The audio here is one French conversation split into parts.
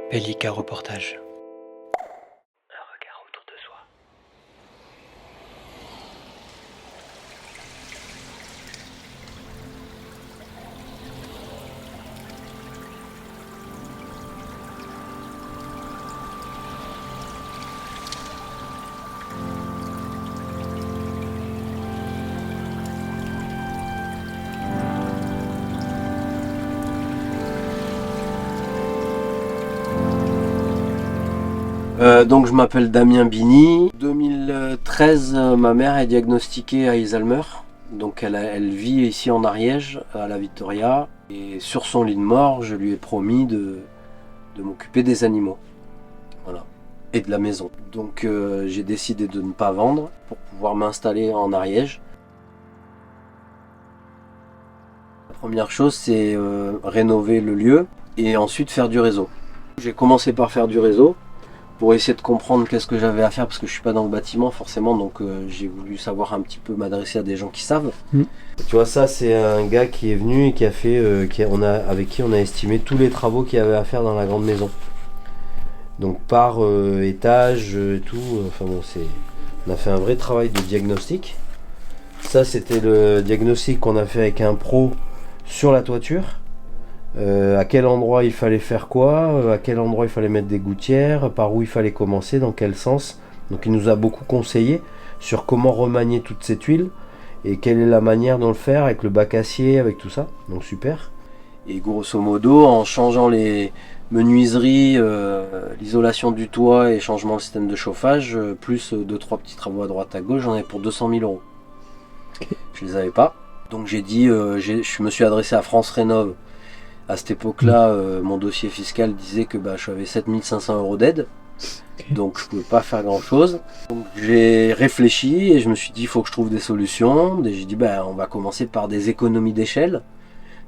Pellica Reportage. Un regard autour de soi. Donc je m'appelle Damien Bini. 2013, ma mère est diagnostiquée à Alzheimer. Donc elle vit ici en Ariège, à la Victoria. Et sur son lit de mort, je lui ai promis de m'occuper des animaux. Voilà. Et de la maison. Donc j'ai décidé de ne pas vendre pour pouvoir m'installer en Ariège. La première chose, c'est rénover le lieu et ensuite faire du réseau. J'ai commencé par faire du réseau, pour essayer de comprendre qu'est-ce que j'avais à faire, parce que je suis pas dans le bâtiment forcément, donc j'ai voulu savoir un petit peu m'adresser à des gens qui savent. Tu vois, ça c'est un gars qui est venu et qui a fait, avec qui on a estimé tous les travaux qu'il y avait à faire dans la grande maison. Donc par étage et tout, enfin bon, on a fait un vrai travail de diagnostic. Ça c'était le diagnostic qu'on a fait avec un pro sur la toiture. À quel endroit il fallait faire quoi, à quel endroit il fallait mettre des gouttières, par où il fallait commencer, dans quel sens. Donc il nous a beaucoup conseillé sur comment remanier toute cette huile et quelle est la manière de le faire avec le bac acier, avec tout ça. Donc super. Et grosso modo, en changeant les menuiseries, l'isolation du toit et changement de système de chauffage, plus 2-3 petits travaux à droite à gauche, j'en ai pour 200 000 euros. Okay. Je les avais pas. Donc j'ai dit, je me suis adressé à France Rénov'. À cette époque-là, mon dossier fiscal disait que j'avais 7500 euros d'aide, donc je ne pouvais pas faire grand-chose. Donc j'ai réfléchi et je me suis dit il faut que je trouve des solutions. Et j'ai dit on va commencer par des économies d'échelle.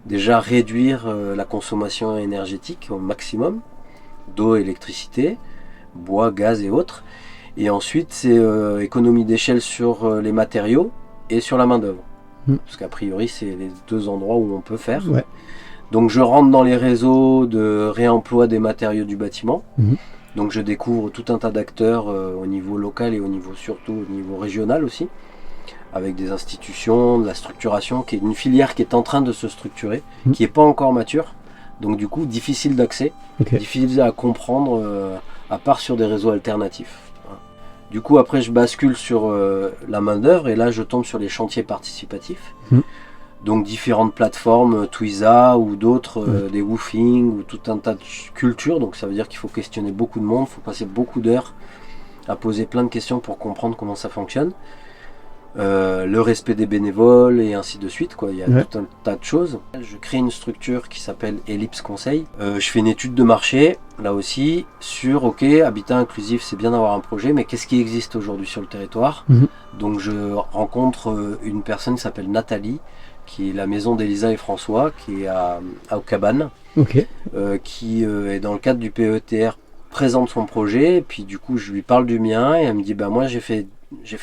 Déjà réduire la consommation énergétique au maximum, d'eau, électricité, bois, gaz et autres. Et ensuite c'est économie d'échelle sur les matériaux et sur la main d'œuvre. Parce qu'a priori c'est les deux endroits où on peut faire. Ouais. Donc je rentre dans les réseaux de réemploi des matériaux du bâtiment. Donc je découvre tout un tas d'acteurs au niveau local et surtout au niveau régional aussi, avec des institutions, de la structuration, qui est une filière qui est en train de se structurer, qui n'est pas encore mature. Donc du coup difficile d'accès, difficile à comprendre, à part sur des réseaux alternatifs. Voilà. Du coup après je bascule sur la main d'œuvre et là je tombe sur les chantiers participatifs. Donc différentes plateformes, Twiza ou d'autres, des woofing ou tout un tas de cultures. Donc ça veut dire qu'il faut questionner beaucoup de monde, il faut passer beaucoup d'heures à poser plein de questions pour comprendre comment ça fonctionne. Le respect des bénévoles et ainsi de suite, quoi. Il y a tout un tas de choses. Je crée une structure qui s'appelle Ellipse Conseil. Je fais une étude de marché, là aussi, sur habitat inclusif, c'est bien d'avoir un projet, mais qu'est-ce qui existe aujourd'hui sur le territoire? Donc je rencontre une personne qui s'appelle Nathalie, qui est la maison d'Elisa et François, qui est à Cabanes, qui est dans le cadre du PETR, présente son projet, et puis du coup je lui parle du mien, et elle me dit moi j'ai fait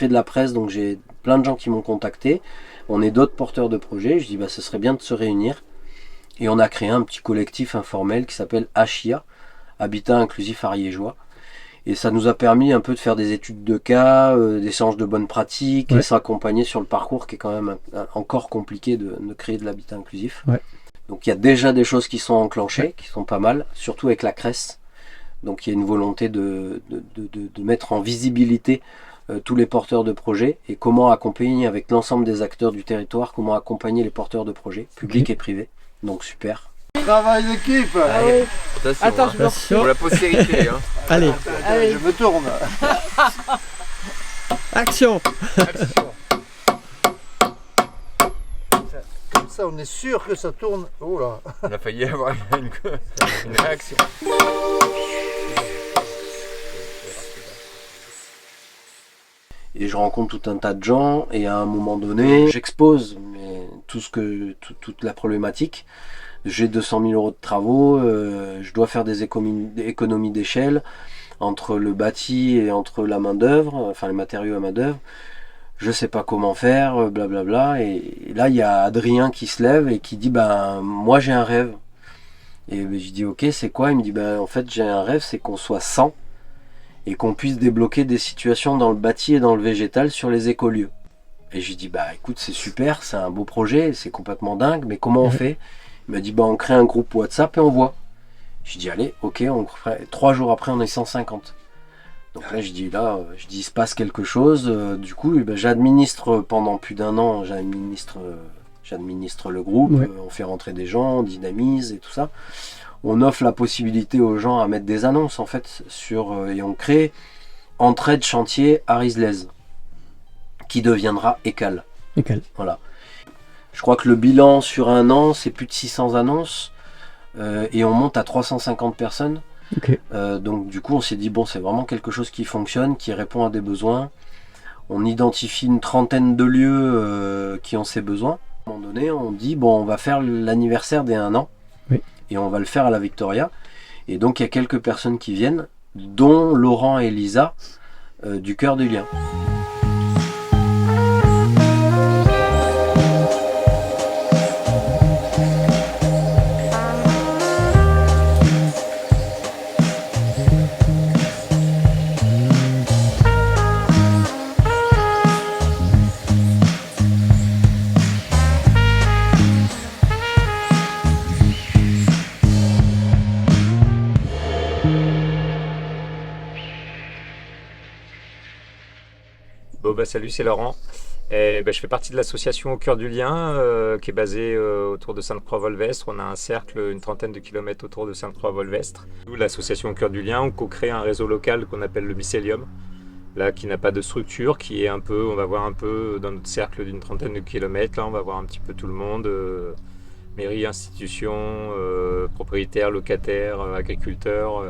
de la presse, donc j'ai plein de gens qui m'ont contacté, on est d'autres porteurs de projets, je dis ce serait bien de se réunir, et on a créé un petit collectif informel qui s'appelle HIA, Habitat Inclusif Ariégeois. Et ça nous a permis un peu de faire des études de cas, des échanges de bonnes pratiques, et s'accompagner sur le parcours qui est quand même encore compliqué de créer de l'habitat inclusif. Donc il y a déjà des choses qui sont enclenchées, qui sont pas mal, surtout avec la CRES. Donc il y a une volonté de mettre en visibilité tous les porteurs de projets et comment accompagner avec l'ensemble des acteurs du territoire, comment accompagner les porteurs de projets, publics et privés. Donc super. Travail d'équipe. Allez. Attention, attends, je me retourne. Pour la postérité. Allez. Allez, je me tourne. Action. Comme ça, on est sûr que ça tourne. Oh là. On a failli avoir une réaction. Et je rencontre tout un tas de gens et à un moment donné, j'expose toute la problématique. J'ai 200 000 euros de travaux, je dois faire des économies d'échelle entre le bâti et entre la main d'œuvre, enfin les matériaux à main d'œuvre. Je sais pas comment faire, blablabla. Et là il y a Adrien qui se lève et qui dit moi j'ai un rêve. Et je dis ok, c'est quoi? Il me dit en fait j'ai un rêve, c'est qu'on soit 100 et qu'on puisse débloquer des situations dans le bâti et dans le végétal sur les écolieux. Et je lui dis écoute, c'est super, c'est un beau projet, c'est complètement dingue, mais comment on fait? Il m'a dit on crée un groupe WhatsApp et on voit. Je dis allez, ok, 3 jours après on est 150. Donc là je dis il se passe quelque chose. Du coup j'administre pendant plus d'1 an, j'administre le groupe, on fait rentrer des gens, on dynamise et tout ça. On offre la possibilité aux gens à mettre des annonces en fait et on crée Entraide Chantier Arizlez qui deviendra ECAL. Voilà. Je crois que le bilan sur 1 an c'est plus de 600 annonces et on monte à 350 personnes. Donc du coup on s'est dit c'est vraiment quelque chose qui fonctionne, qui répond à des besoins. On identifie une trentaine de lieux qui ont ces besoins. À un moment donné on dit on va faire l'anniversaire des 1 an et on va le faire à la Victoria. Et donc il y a quelques personnes qui viennent, dont Laurent et Lisa du Cœur du Lion. Salut, c'est Laurent. Je fais partie de l'association Au Cœur du Lion qui est basée autour de Sainte-Croix-Volvestre. On a un cercle, une trentaine de kilomètres autour de Sainte-Croix-Volvestre. Nous, l'association Au Cœur du Lion, on co-crée un réseau local qu'on appelle le Mycélium, là, qui n'a pas de structure, qui est on va voir un peu dans notre cercle d'une trentaine de kilomètres, là, on va voir un petit peu tout le monde, mairie, institutions, propriétaires, locataires, agriculteurs,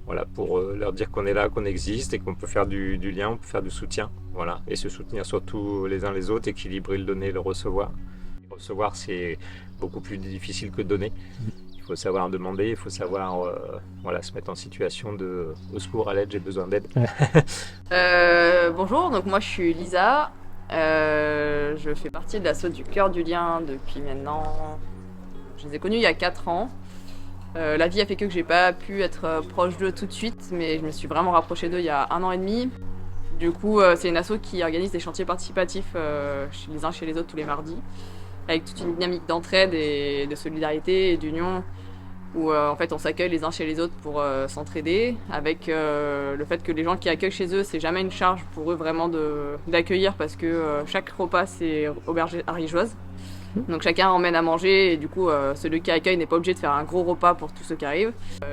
voilà, pour leur dire qu'on est là, qu'on existe et qu'on peut faire du lien, on peut faire du soutien, voilà, et se soutenir surtout les uns les autres, équilibrer le donner et le recevoir. Recevoir, c'est beaucoup plus difficile que donner. Il faut savoir demander, il faut savoir se mettre en situation de au secours, à l'aide, j'ai besoin d'aide. Bonjour, donc moi je suis Lisa, je fais partie de l'assaut du Cœur du Lion depuis maintenant, je les ai connus il y a 4 ans. La vie a fait que j'ai pas pu être proche d'eux tout de suite, mais je me suis vraiment rapprochée d'eux il y a 1 an et demi. Du coup, c'est une asso qui organise des chantiers participatifs les uns chez les autres tous les mardis, avec toute une dynamique d'entraide et de solidarité et d'union, où en fait on s'accueille les uns chez les autres pour s'entraider, avec le fait que les gens qui accueillent chez eux, c'est jamais une charge pour eux vraiment d'accueillir, parce que chaque repas c'est auberge ariégeoise. Donc chacun emmène à manger et du coup celui qui accueille n'est pas obligé de faire un gros repas pour tous ceux qui arrivent.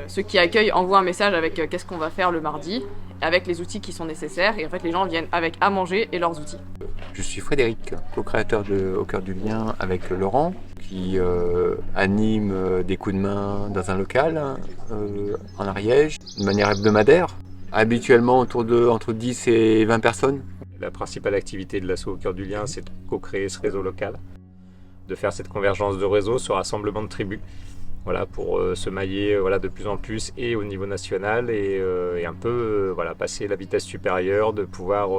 Ceux qui accueillent envoient un message avec qu'est-ce qu'on va faire le mardi, avec les outils qui sont nécessaires, et en fait les gens viennent avec à manger et leurs outils. Je suis Frédéric, co-créateur de Au Cœur du Lion avec Laurent, qui anime des coups de main dans un local en Ariège, de manière hebdomadaire, habituellement entre 10 et 20 personnes. La principale activité de l'asso Au Cœur du Lion, c'est de co-créer ce réseau local, de faire cette convergence de réseaux, ce rassemblement de tribus, voilà, pour se mailler de plus en plus et au niveau national et un peu passer la vitesse supérieure, de pouvoir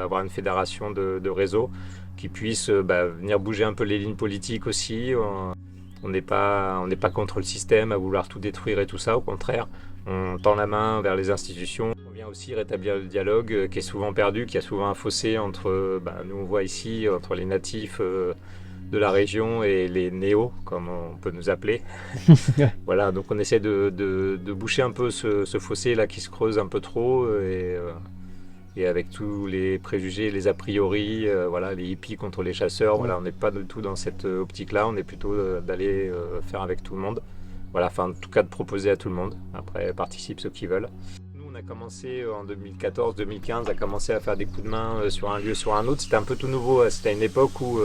avoir une fédération de réseaux qui puisse venir bouger un peu les lignes politiques aussi. On n'est pas contre le système à vouloir tout détruire et tout ça, au contraire, on tend la main vers les institutions. On vient aussi rétablir le dialogue qui est souvent perdu, qui a souvent un fossé entre, nous on voit ici, entre les natifs de la région et les néos, comme on peut nous appeler. Voilà, donc on essaie de boucher un peu ce fossé là qui se creuse un peu trop, et avec tous les préjugés, les a priori, les hippies contre les chasseurs, on n'est pas du tout dans cette optique là, on est plutôt d'aller faire avec tout le monde, en tout cas de proposer à tout le monde. Après participent ceux qui veulent. Nous on a commencé en 2014-2015 à commencer à faire des coups de main sur un lieu, sur un autre. C'était un peu tout nouveau, c'était à une époque où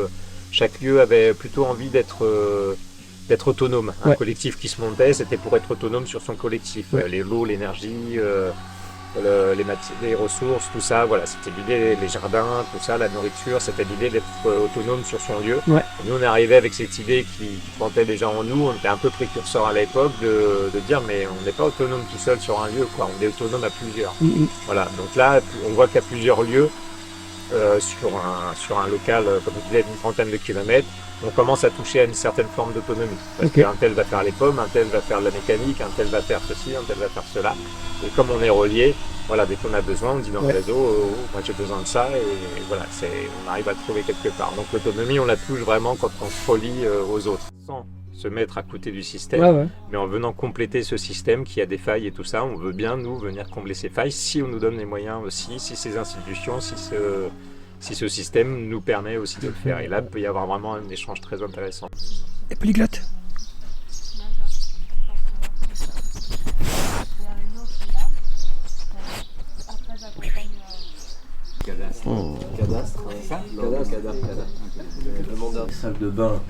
chaque lieu avait plutôt envie d'être autonome. Un collectif qui se montait, c'était pour être autonome sur son collectif. L'eau, l'énergie, les ressources, tout ça, c'était l'idée, les jardins, tout ça, la nourriture, c'était l'idée d'être autonome sur son lieu. Et nous on est arrivé avec cette idée qui portait déjà en nous, on était un peu précurseurs à l'époque de dire mais on n'est pas autonome tout seul sur un lieu, on est autonome à plusieurs. Voilà, donc là on voit qu'il y a plusieurs lieux sur un local, comme je disais, d'une trentaine de kilomètres, on commence à toucher à une certaine forme d'autonomie. Parce qu'un tel va faire les pommes, un tel va faire la mécanique, un tel va faire ceci, un tel va faire cela. Et comme on est relié, voilà, dès qu'on a besoin, on dit dans le réseau, moi j'ai besoin de ça, et voilà, on arrive à le trouver quelque part. Donc l'autonomie, on la touche vraiment quand on se relie aux autres, sans se mettre à côté du système, mais en venant compléter ce système qui a des failles et tout ça. On veut bien, nous, venir combler ces failles, si on nous donne les moyens aussi, si ces institutions, si ce système nous permet aussi de le faire. Et là, il peut y avoir vraiment un échange très intéressant. Et polyglotte. Cadastre. Salle de bain.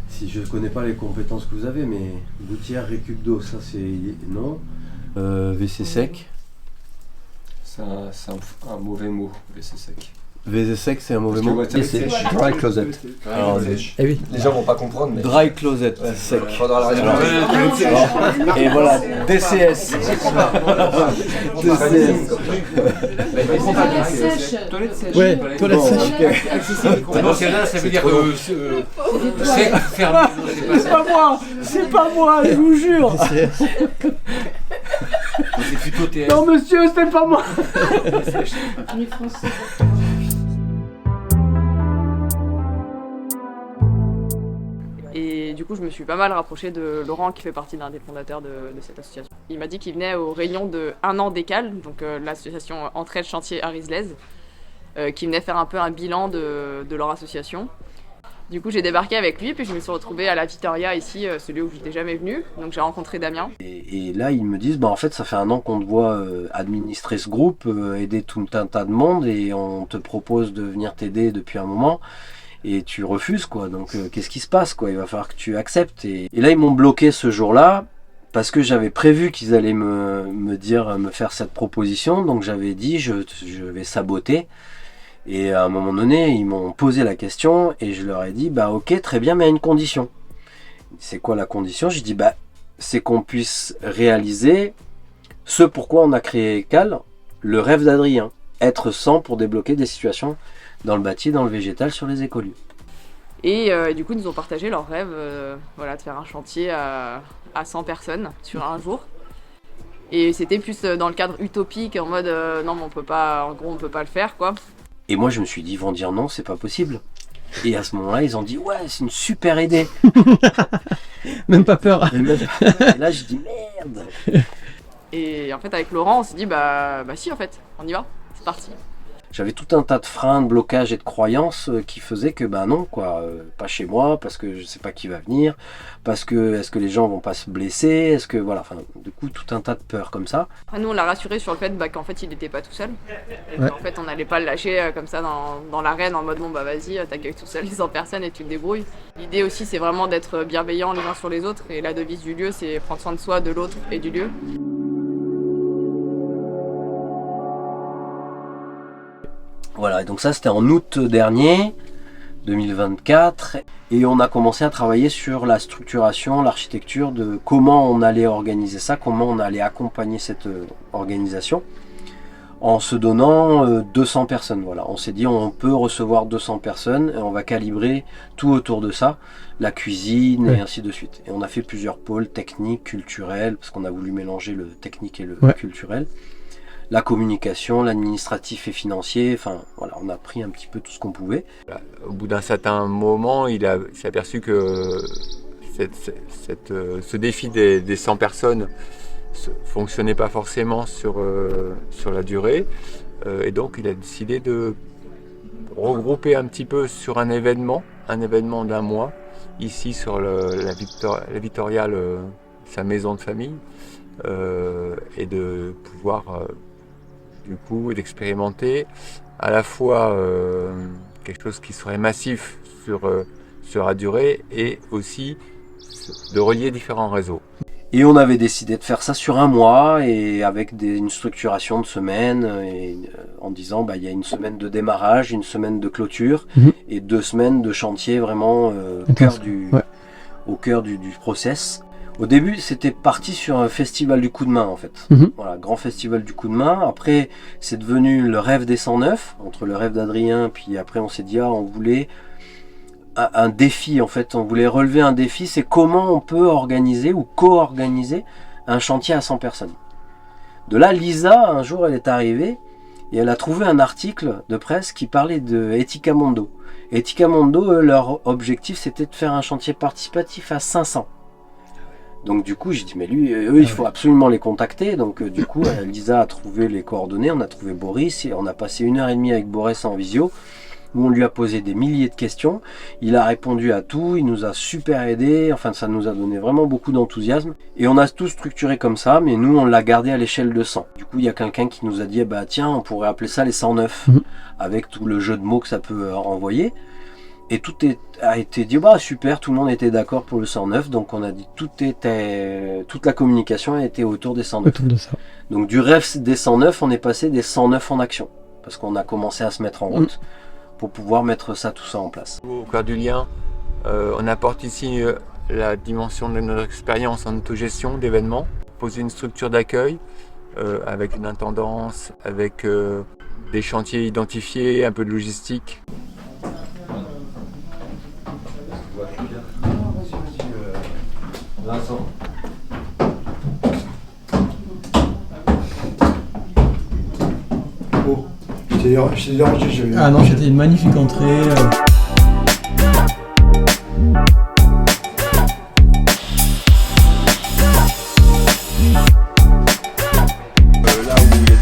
Si je connais pas les compétences que vous avez, mais gouttière, récup d'eau, ça c'est non. WC sec. C'est un mauvais mot, WC sec. WC sec, c'est un mauvais mot. Dry closet. Alors, Eh oui. Les gens vont pas comprendre, mais. dry closet, sec. Faudra la rajouter. Et voilà, DCS. Toilette sèche. Ouais, toilette sèche. Dans ce cas-là, ça veut dire que sec, fermé. C'est pas moi, je vous jure. C'est plutôt TS. Non monsieur, c'est pas moi. Les Français. Et du coup, je me suis pas mal rapprochée de Laurent, qui fait partie d'un des fondateurs de cette association. Il m'a dit qu'il venait aux réunions de Un an d'écale, donc l'association Entraide Chantier Arislez, qui venait faire un peu un bilan de leur association. Du coup, j'ai débarqué avec lui, puis je me suis retrouvée à la Vittoria ici, celui où je n'étais jamais venue. Donc j'ai rencontré Damien. Et là, ils me disent, bah en fait, ça fait un an qu'on te voit administrer ce groupe, aider tout un tas de monde, et on te propose de venir t'aider depuis un moment. Et tu refuses, quoi. Donc qu'est-ce qui se passe, quoi? Il va falloir que tu acceptes. Et là, ils m'ont bloqué ce jour-là parce que j'avais prévu qu'ils allaient me faire cette proposition. Donc j'avais dit, je vais saboter. Et à un moment donné, ils m'ont posé la question et je leur ai dit, bah ok, très bien, mais à une condition. C'est quoi la condition? J'ai dit, bah c'est qu'on puisse réaliser ce pourquoi on a créé Cal, le rêve d'Adrien. Être 100 pour débloquer des situations dans le bâti, dans le végétal, sur les écolieux. Et du coup, ils nous ont partagé leur rêve voilà, de faire un chantier à 100 personnes sur un jour. Et c'était plus dans le cadre utopique, en mode non, mais on peut pas le faire, quoi. Et moi, je me suis dit, ils vont dire non, c'est pas possible. Et à ce moment-là, ils ont dit, ouais, c'est une super idée. Même pas peur. Et là, je dis, merde. Et en fait, avec Laurent, on s'est dit, bah si, en fait, on y va, c'est parti. J'avais tout un tas de freins, de blocages et de croyances qui faisaient que bah non, quoi, pas chez moi, parce que je sais pas qui va venir, parce que est-ce que les gens vont pas se blesser, est-ce que voilà, enfin, du coup, tout un tas de peurs comme ça. Après, nous, on l'a rassuré sur le fait qu'en fait, il n'était pas tout seul. Ouais. En fait, on n'allait pas le lâcher comme ça dans l'arène en mode bon, bah vas-y, t'accueilles tout seul les 100 personnes et tu te débrouilles. L'idée aussi, c'est vraiment d'être bienveillant les uns sur les autres, et la devise du lieu, c'est prendre soin de soi, de l'autre et du lieu. Voilà, et donc ça c'était en août dernier, 2024, et on a commencé à travailler sur la structuration, l'architecture de comment on allait organiser ça, comment on allait accompagner cette organisation, en se donnant 200 personnes. Voilà, on s'est dit on peut recevoir 200 personnes, et on va calibrer tout autour de ça, la cuisine et ainsi de suite. Et on a fait plusieurs pôles techniques, culturels, parce qu'on a voulu mélanger le technique et le culturel. La communication, l'administratif et financier, enfin voilà, on a pris un petit peu tout ce qu'on pouvait. Au bout d'un certain moment, il s'est aperçu que ce défi des 100 personnes ne fonctionnait pas forcément sur la durée. Et donc il a décidé de regrouper un petit peu sur un événement d'un mois, ici sur la Vittoria, sa maison de famille, et de pouvoir... du coup, d'expérimenter à la fois quelque chose qui serait massif sur la durée et aussi de relier différents réseaux. Et on avait décidé de faire ça sur un mois et avec une structuration de semaine en disant bah, il y a une semaine de démarrage, une semaine de clôture et 2 semaines de chantier vraiment au cœur du process. Au début, c'était parti sur un festival du coup de main, en fait. Mhm. Voilà, grand festival du coup de main. Après, c'est devenu le rêve des 109, entre le rêve d'Adrien, puis après on s'est dit, ah, on voulait un défi, en fait. On voulait relever un défi, c'est comment on peut organiser ou co-organiser un chantier à 100 personnes. De là, Lisa, un jour, elle est arrivée et elle a trouvé un article de presse qui parlait de Etica Mondo. Etica Mondo, eux, leur objectif, c'était de faire un chantier participatif à 500. Donc du coup, j'ai dit, mais lui, eux, il faut absolument les contacter. Donc du coup, Lisa a trouvé les coordonnées, on a trouvé Boris, et on a passé 1h30 avec Boris en visio, où on lui a posé des milliers de questions. Il a répondu à tout, il nous a super aidé, enfin ça nous a donné vraiment beaucoup d'enthousiasme. Et on a tout structuré comme ça, mais nous, on l'a gardé à l'échelle de 100. Du coup, il y a quelqu'un qui nous a dit, bah tiens, on pourrait appeler ça les 109, avec tout le jeu de mots que ça peut renvoyer. Et tout a été dit, bah super, tout le monde était d'accord pour le 109, donc on a dit, toute la communication a été autour des 109. Autour de ça. Donc du rêve des 109, on est passé des 109 en action, parce qu'on a commencé à se mettre en route pour pouvoir mettre ça, tout ça en place. Au Cœur du Lion, on apporte ici la dimension de notre expérience en autogestion d'événements, poser une structure d'accueil avec une intendance, avec des chantiers identifiés, un peu de logistique. Vincent. Oh, je t'ai dérangé, j'avais... Ah non, c'était une magnifique entrée. Là où il y a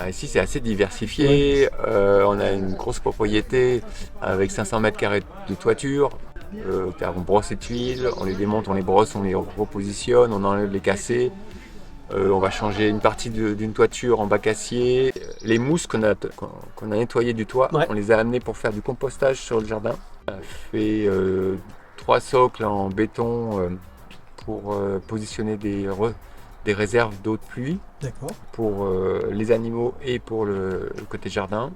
Ici, c'est assez diversifié. On a une grosse propriété avec 500 mètres carrés de toiture. On brosse les tuiles, on les démonte, on les brosse, on les repositionne, on enlève les cassés. On va changer une partie d'une toiture en bac acier. Les mousses qu'on a nettoyées du toit, on les a amenées pour faire du compostage sur le jardin. On a fait 3 socles en béton pour positionner des réserves d'eau de pluie. D'accord. Pour les animaux et pour le côté jardin.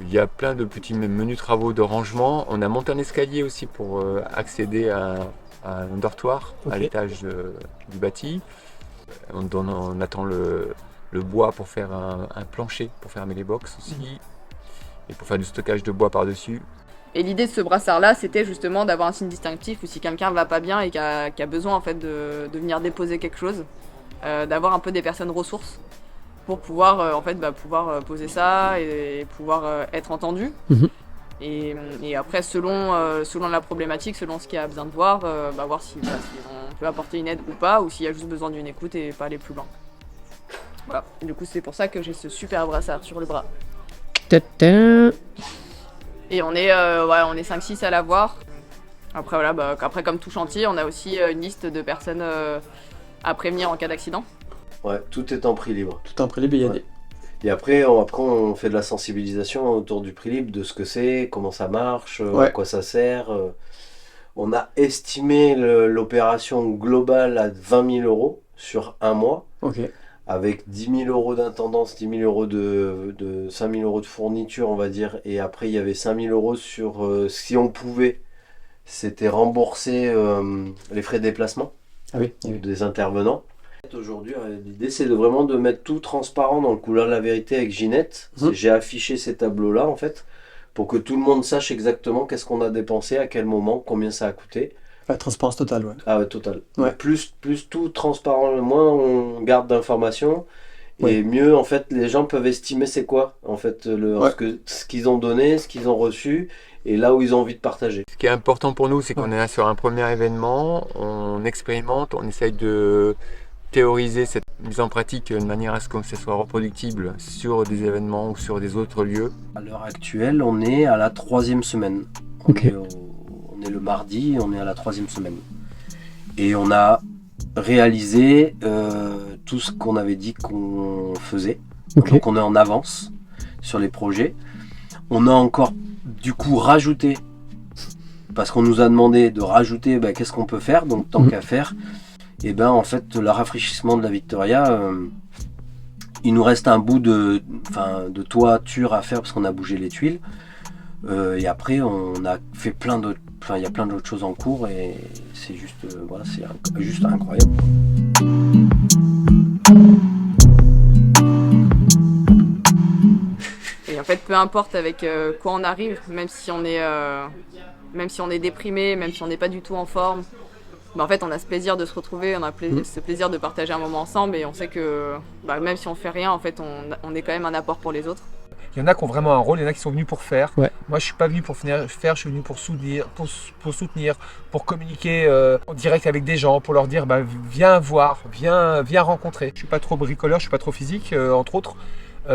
Il y a plein de petits menus travaux de rangement. On a monté un escalier aussi pour accéder à un dortoir à l'étage du bâti. On attend le bois pour faire un plancher, pour fermer les box aussi, et pour faire du stockage de bois par-dessus. Et l'idée de ce brassard-là, c'était justement d'avoir un signe distinctif où si quelqu'un va pas bien et qui a besoin en fait de venir déposer quelque chose, d'avoir un peu des personnes ressources pour pouvoir pouvoir poser ça et pouvoir être entendu. Et après, selon la problématique, selon ce qu'il y a besoin de voir, voir si on peut apporter une aide ou pas, ou s'il y a juste besoin d'une écoute et pas aller plus loin. Voilà. Et du coup, c'est pour ça que j'ai ce super brassard sur le bras. Et on est 5-6 à l'avoir. Après, voilà, après, comme tout chantier, on a aussi une liste de personnes à prévenir en cas d'accident. Ouais, tout est en prix libre. Tout en prix libre, il y a des... Et après, on fait de la sensibilisation autour du prix libre, de ce que c'est, comment ça marche, à quoi ça sert. On a estimé l'opération globale à 20 000 € sur un mois, avec 10 000 € d'intendance, 10 000 € 5 000 € de fourniture, on va dire. Et après, il y avait 5 000 € sur, si on pouvait, c'était rembourser les frais de déplacement des intervenants. Aujourd'hui, l'idée c'est vraiment de mettre tout transparent dans le couloir de la vérité avec Ginette. J'ai affiché ces tableaux-là en fait, pour que tout le monde sache exactement qu'est-ce qu'on a dépensé, à quel moment, combien ça a coûté. Transparence totale, Ah ouais, totale. Plus tout transparent, moins on garde d'informations, et mieux en fait les gens peuvent estimer c'est quoi en fait ce qu'ils ont donné, ce qu'ils ont reçu, et là où ils ont envie de partager. Ce qui est important pour nous, c'est qu'on est là sur un premier événement, on expérimente, on essaye de théoriser cette mise en pratique de manière à ce que ce soit reproductible sur des événements ou sur des autres lieux. À l'heure actuelle, on est à la 3e semaine. On est le mardi, on est à la 3e semaine. Et on a réalisé tout ce qu'on avait dit qu'on faisait. Ok. Donc on est en avance sur les projets. On a encore du coup rajouté, parce qu'on nous a demandé de rajouter qu'est-ce qu'on peut faire, donc tant qu'à faire, et en fait le rafraîchissement de la Victoria, il nous reste un bout de toiture à faire parce qu'on a bougé les tuiles. Et après on a fait plein d'autres, il y a plein d'autres choses en cours et c'est juste, c'est juste incroyable. Et en fait, peu importe avec quoi on arrive, même si on est déprimé, même si on n'est pas du tout en forme, en fait, on a ce plaisir de se retrouver, on a ce plaisir de partager un moment ensemble, et on sait que même si on fait rien, en fait, on est quand même un apport pour les autres. Il y en a qui ont vraiment un rôle, il y en a qui sont venus pour faire. Ouais. Moi, je suis pas venu pour faire, je suis venu pour soutenir, pour communiquer en direct avec des gens, pour leur dire viens voir, viens rencontrer. Je suis pas trop bricoleur, je suis pas trop physique, entre autres.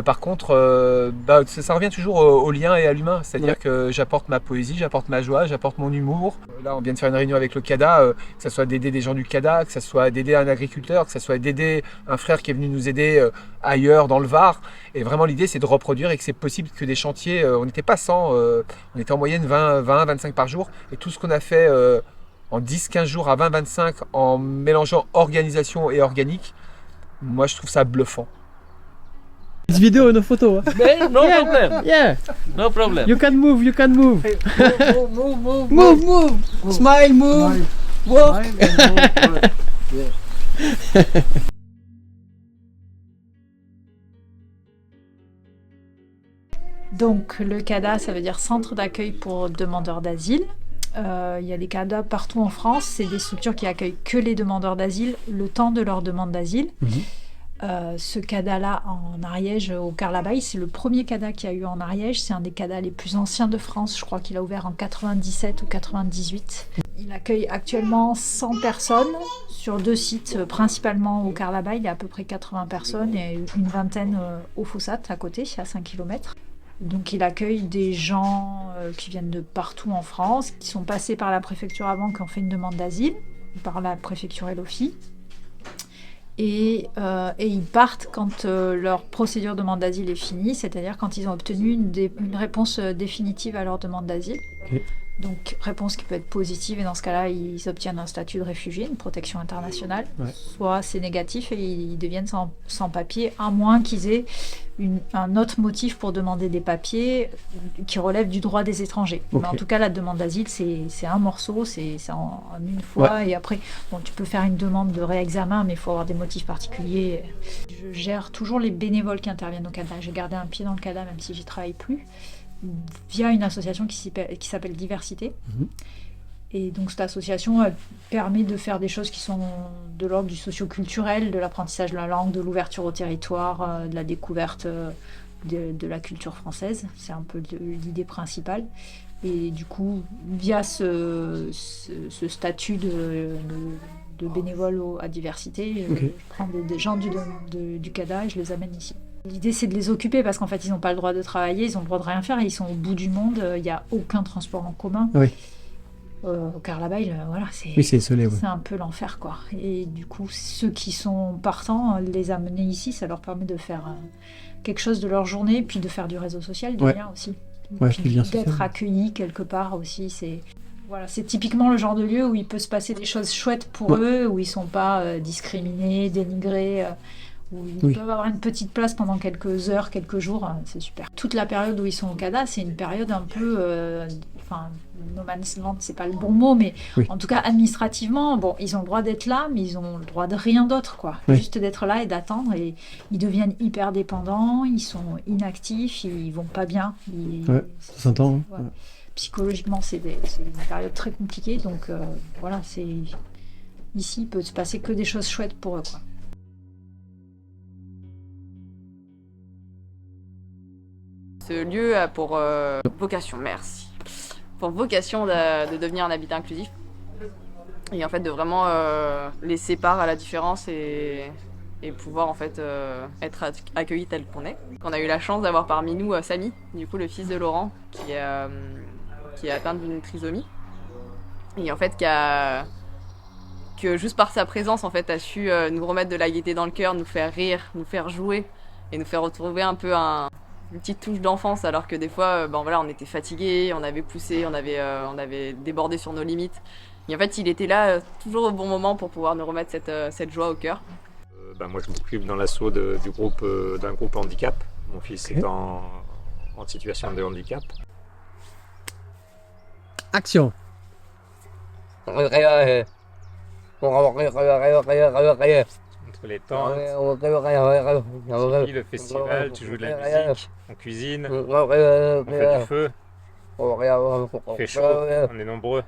Par contre, ça revient toujours au lien et à l'humain. C'est-à-dire que j'apporte ma poésie, j'apporte ma joie, j'apporte mon humour. Là, on vient de faire une réunion avec le CADA, que ce soit d'aider des gens du CADA, que ce soit d'aider un agriculteur, que ce soit d'aider un frère qui est venu nous aider ailleurs, dans le Var. Et vraiment, l'idée, c'est de reproduire et que c'est possible que des chantiers, on n'était pas 100, on était en moyenne 20, 25 par jour. Et tout ce qu'on a fait en 10-15 jours à 20-25 en mélangeant organisation et organique, moi, je trouve ça bluffant. This video, no photo. Huh? No problem. Yeah. No problem. You can move. You can move. Move. Move. Smile. Move. Walk. Donc le CADA, ça veut dire Centre d'accueil pour demandeurs d'asile. Il y a des CADA partout en France. C'est des structures qui accueillent que les demandeurs d'asile le temps de leur demande d'asile. Ce CADA-là en Ariège, au Carlabaille, c'est le premier CADA qu'il y a eu en Ariège. C'est un des CADA les plus anciens de France. Je crois qu'il a ouvert en 97 ou 98. Il accueille actuellement 100 personnes sur 2 sites, principalement au Carlabaille. Il y a à peu près 80 personnes et une vingtaine au Fossat, à côté, à 5 km. Donc il accueille des gens qui viennent de partout en France, qui sont passés par la préfecture avant, qui ont fait une demande d'asile, par la préfecture et l'OFI. Et ils partent quand leur procédure de demande d'asile est finie, c'est-à-dire quand ils ont obtenu une réponse définitive à leur demande d'asile. Okay. Donc réponse qui peut être positive, et dans ce cas-là, ils obtiennent un statut de réfugié, une protection internationale. Ouais. Soit c'est négatif et ils deviennent sans papier, à moins qu'ils aient un autre motif pour demander des papiers qui relèvent du droit des étrangers. Okay. Mais en tout cas, la demande d'asile, c'est un morceau, c'est en une fois. Ouais. Et après, tu peux faire une demande de réexamen, mais il faut avoir des motifs particuliers. Je gère toujours les bénévoles qui interviennent au CADA. J'ai gardé un pied dans le CADA, même si j'y travaille plus, via une association qui s'appelle Diversité. Et donc cette association permet de faire des choses qui sont de l'ordre du socio-culturel, de l'apprentissage de la langue, de l'ouverture au territoire, de la découverte de la culture française. C'est un peu l'idée principale. Et du coup, via ce statut de bénévole à Diversité, Okay. je prends des gens du CADA et je les amène ici. L'idée, c'est de les occuper parce qu'en fait, ils n'ont pas le droit de travailler, ils ont le droit de rien faire, et ils sont au bout du monde, il n'y a aucun transport en commun. Oui. Au Carlabaille, voilà, c'est isolé, ouais. c'est un peu l'enfer, quoi. Et du coup, ceux qui sont partants, les amener ici, ça leur permet de faire quelque chose de leur journée, puis de faire du réseau social, du lien aussi. Ouais, Puis du lien social. d'être accueillis quelque part aussi, c'est typiquement le genre de lieu où il peut se passer des choses chouettes pour eux, où ils sont pas discriminés, dénigrés, où ils peuvent avoir une petite place pendant quelques heures, quelques jours, c'est super. Toute la période où ils sont au CADA, c'est une période un peu, no man's land, c'est pas le bon mot, mais en tout cas administrativement, bon, ils ont le droit d'être là, mais ils ont le droit de rien d'autre, quoi. Juste d'être là et d'attendre, et ils deviennent hyper dépendants, ils sont inactifs, ils vont pas bien. Ça s'entend. Ouais. Psychologiquement, c'est une période très compliquée, donc voilà, ici, il peut se passer que des choses chouettes pour eux, quoi. Ce lieu a pour vocation, pour vocation de devenir un habitat inclusif, et en fait de vraiment laisser part à la différence et pouvoir en fait être accueilli tel qu'on est. On a eu la chance d'avoir parmi nous Samy, du coup le fils de Laurent, qui est atteint d'une trisomie. Et en fait, que juste par sa présence, en fait, a su nous remettre de la gaieté dans le cœur, nous faire rire, nous faire jouer et nous faire retrouver un peu une petite touche d'enfance, alors que des fois, on était fatigués, on avait poussé, on avait débordé sur nos limites. Et en fait, il était là toujours au bon moment pour pouvoir nous remettre cette joie au cœur. Moi, je m'occupe dans l'assaut d'un groupe handicap. Mon fils est en situation de handicap. Action. Entre les tentes, le festival, tu joues de la musique, on cuisine, on fait du feu, il fait chaud, on est nombreux.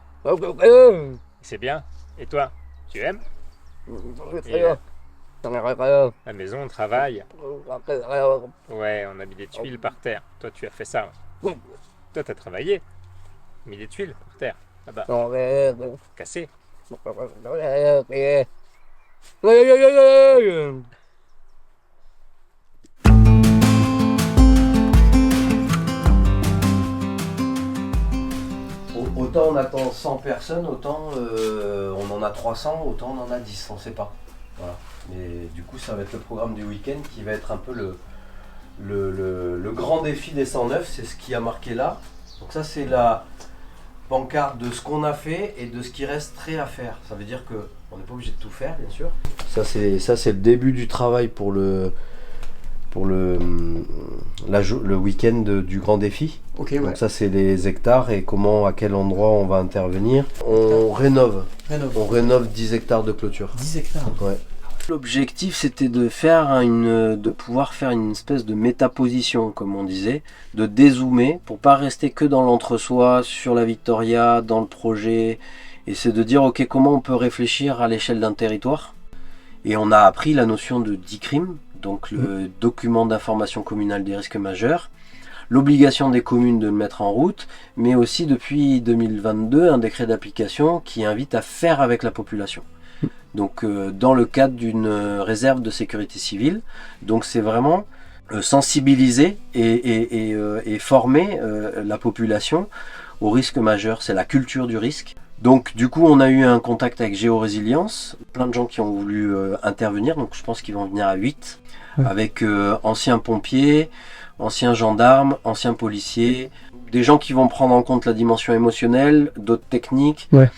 C'est bien. Et toi, tu aimes? Et, la maison, on travaille. Ouais, on a mis des tuiles par terre. Toi, tu as fait ça. Toi, tu as travaillé. Mis des tuiles par terre. Là-bas. Cassé. Autant on attend 100 personnes, autant on en a 300, autant on en a 10, on ne sait pas. Voilà. Mais du coup, ça va être le programme du week-end qui va être un peu le grand défi des 109, c'est ce qui a marqué là. Donc ça, c'est la pancarte de ce qu'on a fait et de ce qui resterait à faire. Ça veut dire qu'on n'est pas obligé de tout faire, bien sûr. Ça, c'est le début du travail pour le week-end du grand défi. Ok, ouais. Donc ça, c'est les hectares et à quel endroit on va intervenir. On rénove. On rénove 10 hectares de clôture. 10 hectares. Ouais. L'objectif, c'était de pouvoir faire une espèce de métaposition, comme on disait, de dézoomer pour pas rester que dans l'entre-soi, sur la Victoria, dans le projet. Et c'est de dire, ok, comment on peut réfléchir à l'échelle d'un territoire. Et on a appris la notion de DICRIM, donc le document d'information communale des risques majeurs, l'obligation des communes de le mettre en route, mais aussi depuis 2022, un décret d'application qui invite à faire avec la population. Donc dans le cadre d'une réserve de sécurité civile. Donc c'est vraiment sensibiliser et former la population aux risques majeurs. C'est la culture du risque. Donc du coup on a eu un contact avec Géorésilience, plein de gens qui ont voulu intervenir, donc je pense qu'ils vont venir à 8, avec anciens pompiers, anciens gendarmes, anciens policiers, des gens qui vont prendre en compte la dimension émotionnelle, d'autres techniques. Ouais.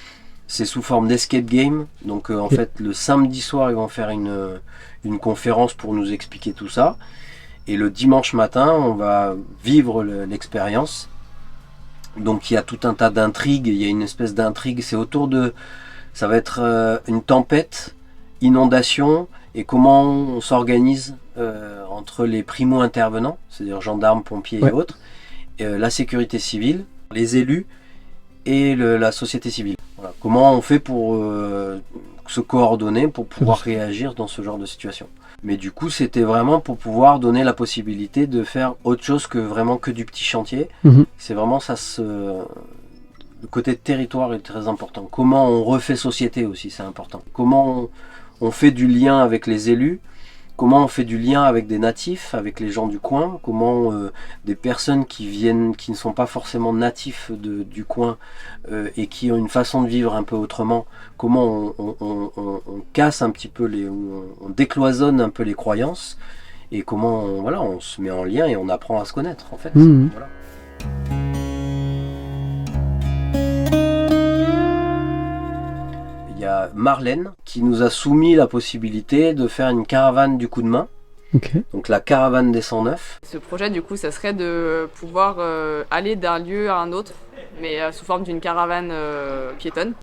C'est sous forme d'escape game, donc en fait le samedi soir ils vont faire une conférence pour nous expliquer tout ça, et le dimanche matin on va vivre l'expérience. Donc il y a tout un tas d'intrigues, il y a une espèce d'intrigue, ça va être une tempête, inondation, et comment on s'organise entre les primo-intervenants, c'est-à-dire gendarmes, pompiers et autres, la sécurité civile, les élus et la société civile. Voilà. Comment on fait pour se coordonner pour pouvoir réagir dans ce genre de situation. Mais du coup, c'était vraiment pour pouvoir donner la possibilité de faire autre chose que du petit chantier. C'est vraiment ça, le côté territoire est très important. Comment on refait société aussi, c'est important. Comment on fait du lien avec les élus, comment on fait du lien avec des natifs, avec les gens du coin, comment des personnes qui ne sont pas forcément natifs du coin et qui ont une façon de vivre un peu autrement, comment on casse un petit peu, on décloisonne un peu les croyances, et comment on se met en lien et on apprend à se connaître en fait. Voilà. Il y a Marlène qui nous a soumis la possibilité de faire une caravane du coup de main. Donc la caravane des 109. Ce projet du coup ça serait de pouvoir aller d'un lieu à un autre, mais sous forme d'une caravane piétonne.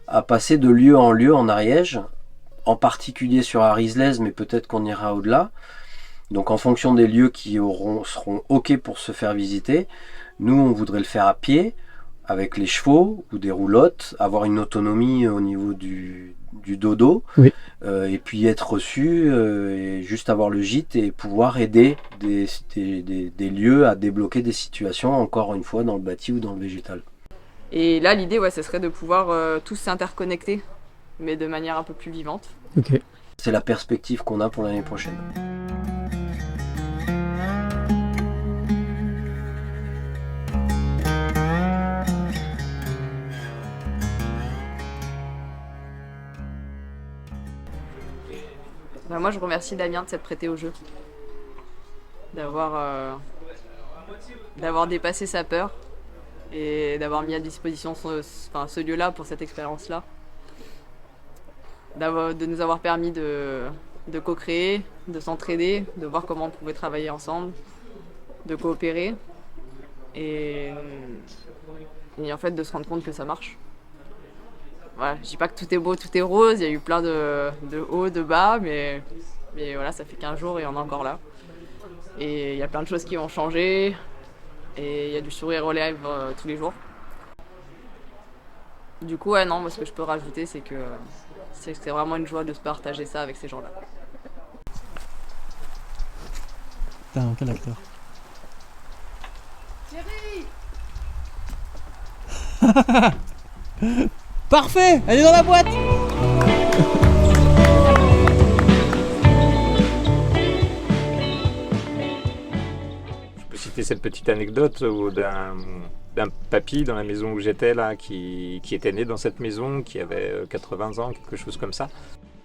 À passer de lieu en Ariège, en particulier sur Arislez, mais peut-être qu'on ira au-delà. Donc en fonction des lieux qui seront OK pour se faire visiter, nous on voudrait le faire à pied, avec les chevaux ou des roulottes, avoir une autonomie au niveau du dodo, et puis être reçu, et juste avoir le gîte et pouvoir aider des lieux à débloquer des situations, encore une fois, dans le bâti ou dans le végétal. Et là, l'idée, ce serait de pouvoir tous s'interconnecter, mais de manière un peu plus vivante. C'est la perspective qu'on a pour l'année prochaine. Bah, moi, je remercie Damien de s'être prêté au jeu. D'avoir dépassé sa peur et d'avoir mis à disposition ce lieu-là pour cette expérience-là. De nous avoir permis de co-créer, de s'entraider, de voir comment on pouvait travailler ensemble, de coopérer et en fait de se rendre compte que ça marche. Voilà, je dis pas que tout est beau, tout est rose, il y a eu plein de hauts, de bas, mais voilà, ça fait 15 jours et on est encore là. Et il y a plein de choses qui ont changé et il y a du sourire aux lèvres tous les jours. Du coup, ouais, non, moi ce que je peux rajouter, c'est que c'est vraiment une joie de se partager ça avec ces gens-là. Putain, quel acteur. Parfait, elle est dans la boîte. Je peux citer cette petite anecdote d'un papy dans la maison où j'étais là, qui était né dans cette maison, qui avait 80 ans, quelque chose comme ça.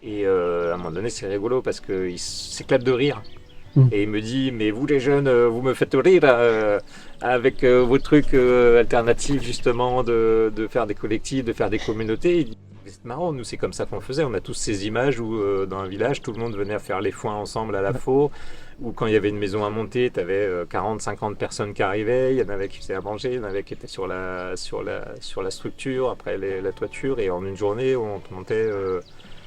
Et à un moment donné, c'est rigolo parce qu'il s'éclate de rire. Et il me dit, mais vous les jeunes, vous me faites rire avec vos trucs alternatifs justement de faire des collectifs, de faire des communautés. Il dit, c'est marrant, nous c'est comme ça qu'on faisait. On a tous ces images où dans un village, tout le monde venait faire les foins ensemble à la faux. Ou quand il y avait une maison à monter, tu avais 40-50 personnes qui arrivaient. Il y en avait qui faisaient à manger, il y en avait qui étaient sur la structure, après la toiture. Et en une journée, on te montait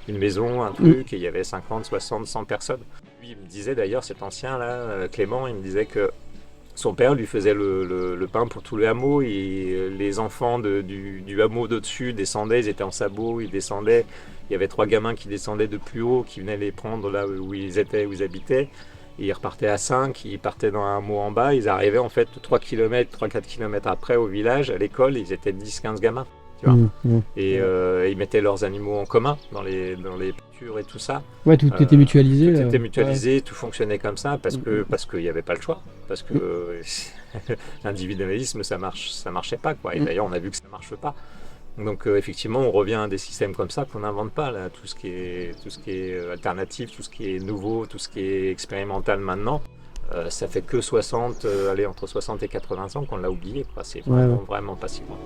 une maison, un truc, et il y avait 50, 60, 100 personnes. Lui, il me disait d'ailleurs, cet ancien-là, Clément, il me disait que son père lui faisait le pain pour tout le hameau. Et les enfants du hameau d'au-dessus descendaient, ils étaient en sabot, ils descendaient. Il y avait 3 gamins qui descendaient de plus haut, qui venaient les prendre là où ils étaient, où ils habitaient. Et ils repartaient à 5, ils partaient dans un hameau en bas. Ils arrivaient en fait 3-4 km après au village, à l'école, ils étaient 10-15 gamins. Tu vois. Et ils mettaient leurs animaux en commun dans les pâtures et tout ça. Ouais, tout était mutualisé. Tout était mutualisé, tout fonctionnait comme ça parce qu'il n'y avait pas le choix. Parce que l'individualisme, ça marchait pas, quoi. Et d'ailleurs, on a vu que ça marche pas. Donc effectivement, on revient à des systèmes comme ça qu'on n'invente pas, là. Tout ce qui est alternatif, tout ce qui est nouveau, tout ce qui est expérimental maintenant. Ça fait que entre 60 et 80 ans qu'on l'a oublié, quoi. C'est vraiment pas si loin.